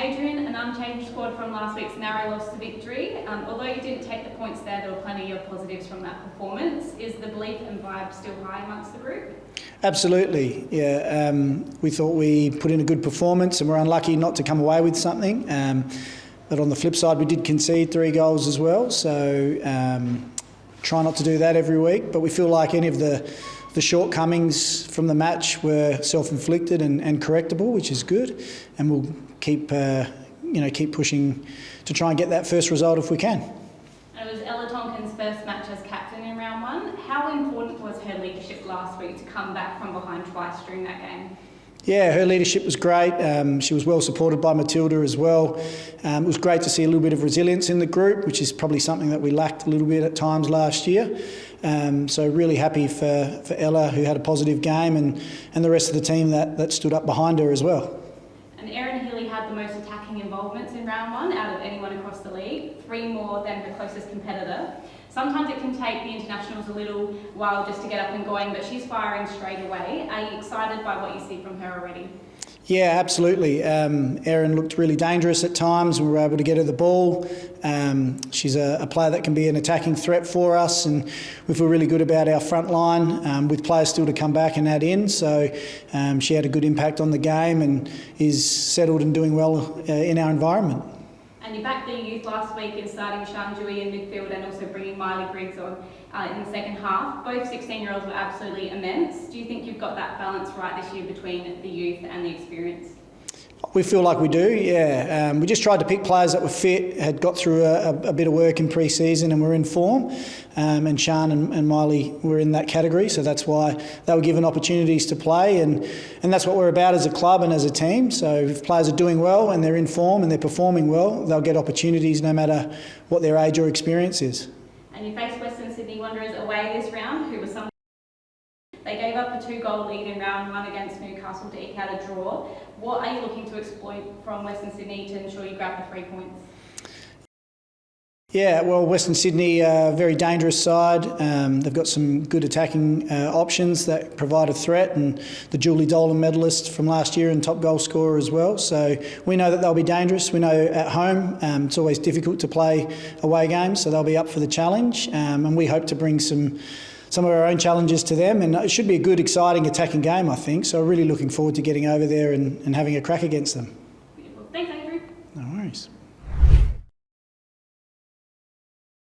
Adrian, an unchanged squad from last week's narrow loss to victory. Although you didn't take the points there were plenty of positives from that performance. Is the belief and vibe still high amongst the group? Absolutely, yeah. We thought we put in a good performance and we're unlucky not to come away with something. But on the flip side, we did concede 3 goals as well. So try not to do that every week. But we feel like any of the shortcomings from the match were self-inflicted and correctable, which is good. And we'll keep pushing to try and get that first result if we can. It was Ella Tonkin's first match as captain in round 1. How important was her leadership last week to come back from behind twice during that game? Yeah, her leadership was great. She was well supported by Matilda as well. It was great to see a little bit of resilience in the group, which is probably something that we lacked a little bit at times last year. So really happy for Ella, who had a positive game, and the rest of the team that stood up behind her as well. And Erin Healy had the most attacking involvements in round 1 out of anyone across the league, 3 more than her closest competitor. Sometimes it can take the internationals a little while just to get up and going, but she's firing straight away. Are you excited by what you see from her already? Yeah, absolutely. Erin looked really dangerous at times. We were able to get her the ball. She's a player that can be an attacking threat for us, and we feel really good about our front line with players still to come back and add in. So she had a good impact on the game and is settled and doing well in our environment. And you backed the youth last week in starting Shan Dewey in midfield and also bringing Miley Griggs on in the second half. Both 16-year-olds were absolutely immense. Do you think you've got that balance right this year between the youth and the experience? We feel like we do, yeah. We just tried to pick players that were fit, had got through a bit of work in pre-season and were in form. And Shan and Miley were in that category, so that's why they were given opportunities to play. And that's what we're about as a club and as a team. So if players are doing well and they're in form and they're performing well, they'll get opportunities no matter what their age or experience is. And you face Western Sydney Wanderers away this round, who were some. They gave up a 2-goal lead in round 1 against Newcastle to eke out a draw. What are you looking to exploit from Western Sydney to ensure you grab the 3 points? Yeah, well, Western Sydney, very dangerous side. They've got some good attacking options that provide a threat, and the Julie Dolan medalist from last year and top goal scorer as well. So we know that they'll be dangerous. We know at home it's always difficult to play away games, so they'll be up for the challenge. And we hope to bring some of our own challenges to them, and it should be a good, exciting attacking game, I think. So really looking forward to getting over there and having a crack against them. Beautiful. Thanks, Andrew. No worries.